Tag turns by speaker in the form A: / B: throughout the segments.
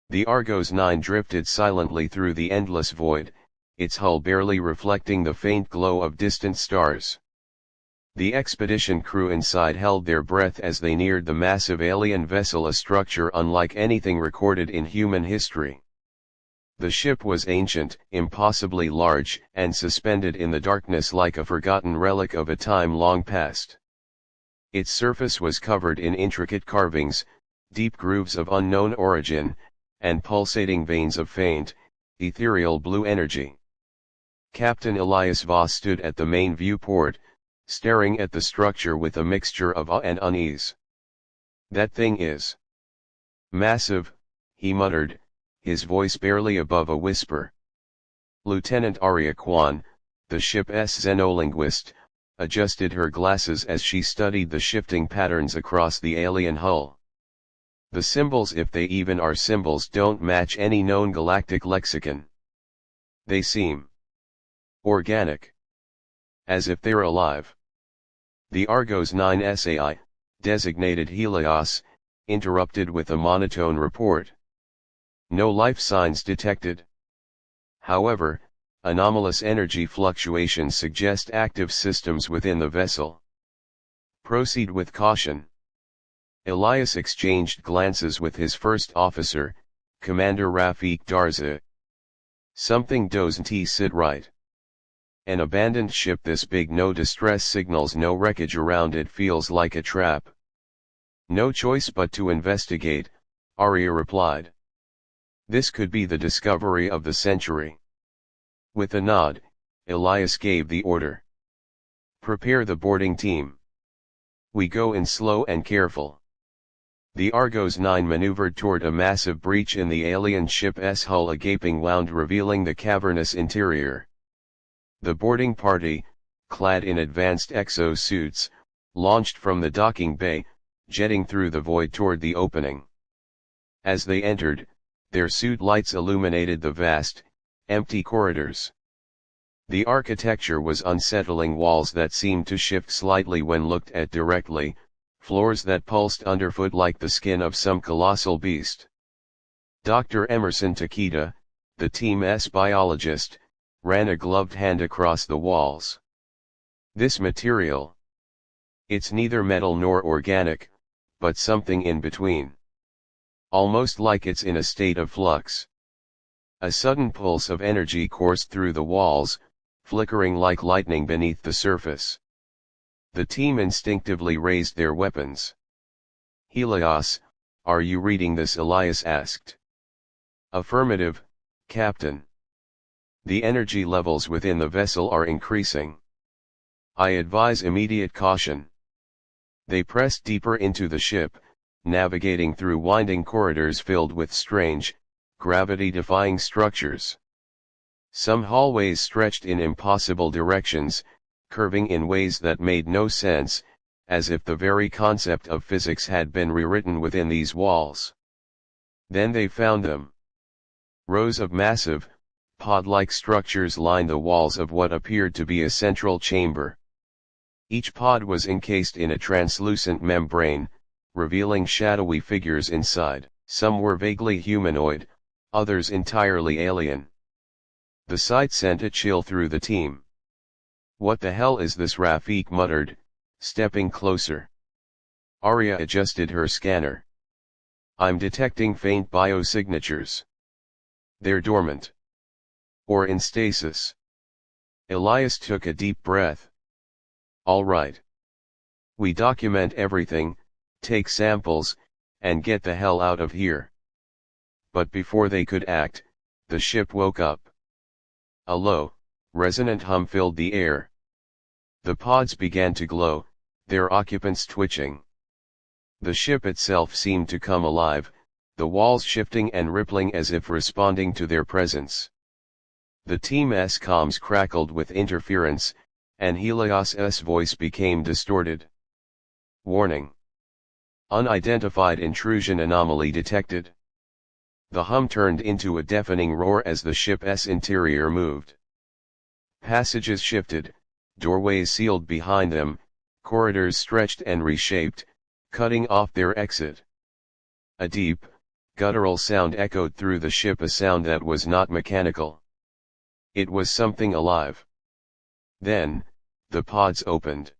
A: The Argos 9 drifted silently through the endless void, its hull barely reflecting the faint glow of distant stars. The expedition crew inside held their breath as they neared the massive alien vessel, a structure unlike anything recorded in human history. The ship was ancient, impossibly large, and suspended in the darkness like a forgotten relic of a time long past. Its surface was covered in intricate carvings, deep grooves of unknown origin, and pulsating veins of faint, ethereal blue energy. Captain Elias Voss stood at the main viewport, staring at the structure with a mixture of awe and unease. "That thing is massive," he muttered, his voice barely above a whisper. Lieutenant Arya Kwan, the ship's xenolinguist, adjusted her glasses as she studied the shifting patterns across the alien hull. "The symbols, if they even are symbols, don't match any known galactic lexicon. They seem organic. As if they're alive." The Argos 9 SAI, designated Helios, interrupted with a monotone report. "No life signs detected. However, anomalous energy fluctuations suggest active systems within the vessel. Proceed with caution." Elias exchanged glances with his first officer, Commander Rafik Darza. "Something doesn't sit right. An abandoned ship this big, no distress signals, no wreckage around, it feels like a trap." "No choice but to investigate," Arya replied. "This could be the discovery of the century." With a nod, Elias gave the order. "Prepare the boarding team. We go in slow and careful." The Argos 9 maneuvered toward a massive breach in the alien ship's hull, a gaping wound revealing the cavernous interior. The boarding party, clad in advanced exo-suits, launched from the docking bay, jetting through the void toward the opening. As they entered, their suit lights illuminated the vast, empty corridors. The architecture was unsettling: walls that seemed to shift slightly when looked at directly, floors that pulsed underfoot like the skin of some colossal beast. Dr. Emerson Takeda, the team's biologist, ran a gloved hand across the walls. "This material. It's neither metal nor organic, but something in between. Almost like it's in a state of flux." A sudden pulse of energy coursed through the walls, flickering like lightning beneath the surface. The team instinctively raised their weapons. "Helios, are you reading this?" Elias asked. "Affirmative, Captain. The energy levels within the vessel are increasing. I advise immediate caution." They pressed deeper into the ship, navigating through winding corridors filled with strange, gravity-defying structures. Some hallways stretched in impossible directions, curving in ways that made no sense, as if the very concept of physics had been rewritten within these walls. Then they found them. Rows of massive, pod-like structures lined the walls of what appeared to be a central chamber. Each pod was encased in a translucent membrane, revealing shadowy figures inside. Some were vaguely humanoid, others entirely alien. The sight sent a chill through the team. "What the hell is this?" Rafik muttered, stepping closer. Arya adjusted her scanner. "I'm detecting faint biosignatures. They're dormant. Or in stasis." Elias took a deep breath. "All right. We document everything, take samples, and get the hell out of here." But before they could act, the ship woke up. A low, resonant hum filled the air. The pods began to glow, their occupants twitching. The ship itself seemed to come alive, the walls shifting and rippling as if responding to their presence. The team's comms crackled with interference, and Helios's voice became distorted. "Warning. Unidentified intrusion anomaly detected." The hum turned into a deafening roar as the ship's interior moved. Passages shifted, doorways sealed behind them, corridors stretched and reshaped, cutting off their exit. A deep, Guttural sound echoed through the ship, a sound that was not mechanical. It was something alive. Then, the pods opened.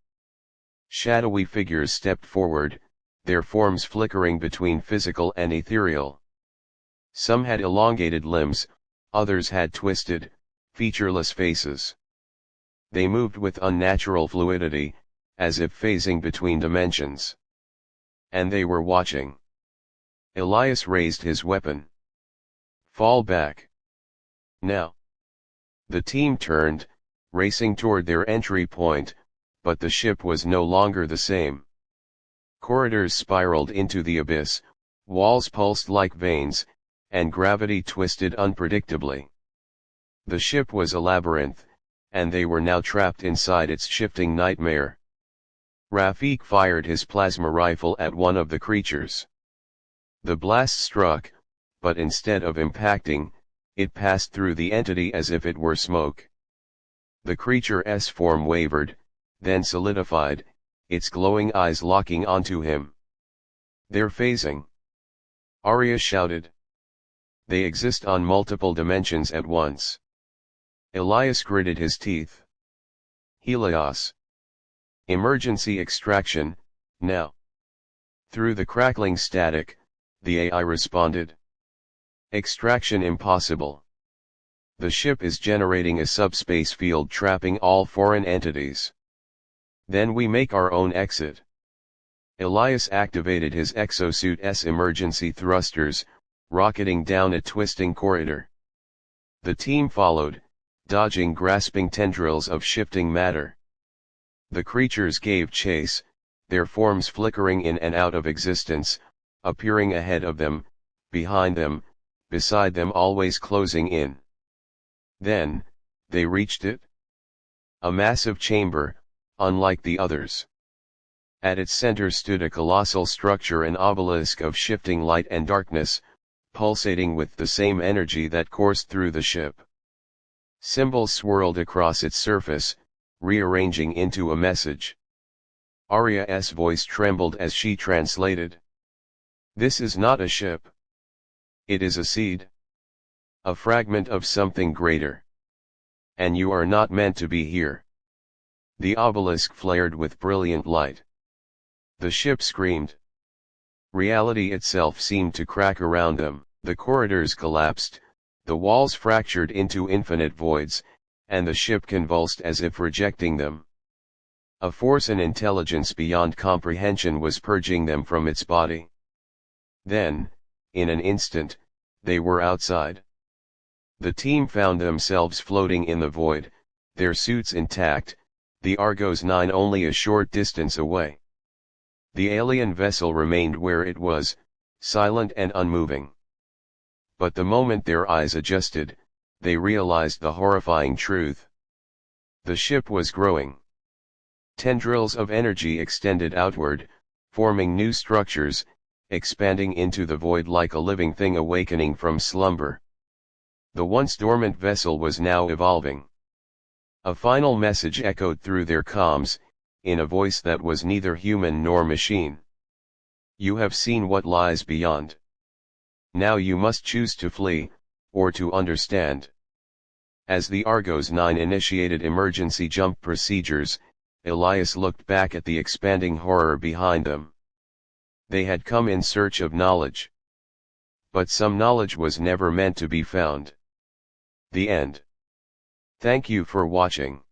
A: Shadowy figures stepped forward, their forms flickering between physical and ethereal. Some had elongated limbs, others had twisted, featureless faces. They moved with unnatural fluidity, as if phasing between dimensions. And they were watching. Elias raised his weapon. Fall back. Now. The team turned, racing toward their entry point, but the ship was no longer the same. Corridors spiraled into the abyss, walls pulsed like veins, and gravity twisted unpredictably. The ship was a labyrinth, and they were now trapped inside its shifting nightmare. Rafik fired his plasma rifle at one of the creatures. The blast struck, but instead of impacting, it passed through the entity as if it were smoke. The creature's form wavered, then solidified, its glowing eyes locking onto him. They're phasing. Arya shouted. They exist on multiple dimensions at once. Elias gritted his teeth. Helios. Emergency extraction, now. Through the crackling static, the AI responded. Extraction impossible. The ship is generating a subspace field trapping all foreign entities. Then we make our own exit. Elias activated his exosuit's emergency thrusters, rocketing down a twisting corridor. The team followed, dodging grasping tendrils of shifting matter. The creatures gave chase, their forms flickering in and out of existence, appearing ahead of them, behind them, beside them, always closing in. Then, they reached it. A massive chamber, unlike the others. At its center stood a colossal structure, an obelisk of shifting light and darkness, pulsating with the same energy that coursed through the ship. Symbols swirled across its surface, rearranging into a message. Arya's voice trembled as she translated. This is not a ship. It is a seed. A fragment of something greater. And you are not meant to be here. The obelisk flared with brilliant light. The ship screamed. Reality itself seemed to crack around them. The corridors collapsed, the walls fractured into infinite voids, and the ship convulsed as if rejecting them. A force and intelligence beyond comprehension was purging them from its body. Then, in an instant, they were outside. The team found themselves floating in the void, their suits intact, the Argos 9 only a short distance away. The alien vessel remained where it was, silent and unmoving. But the moment their eyes adjusted, they realized the horrifying truth. The ship was growing. Tendrils of energy extended outward, forming new structures, expanding into the void like a living thing awakening from slumber. The once dormant vessel was now evolving. A final message echoed through their comms, in a voice that was neither human nor machine. You have seen what lies beyond. Now you must choose to flee, or to understand. As the Argos 9 initiated emergency jump procedures, Elias looked back at the expanding horror behind them. They had come in search of knowledge. But some knowledge was never meant to be found. The end. Thank you for watching.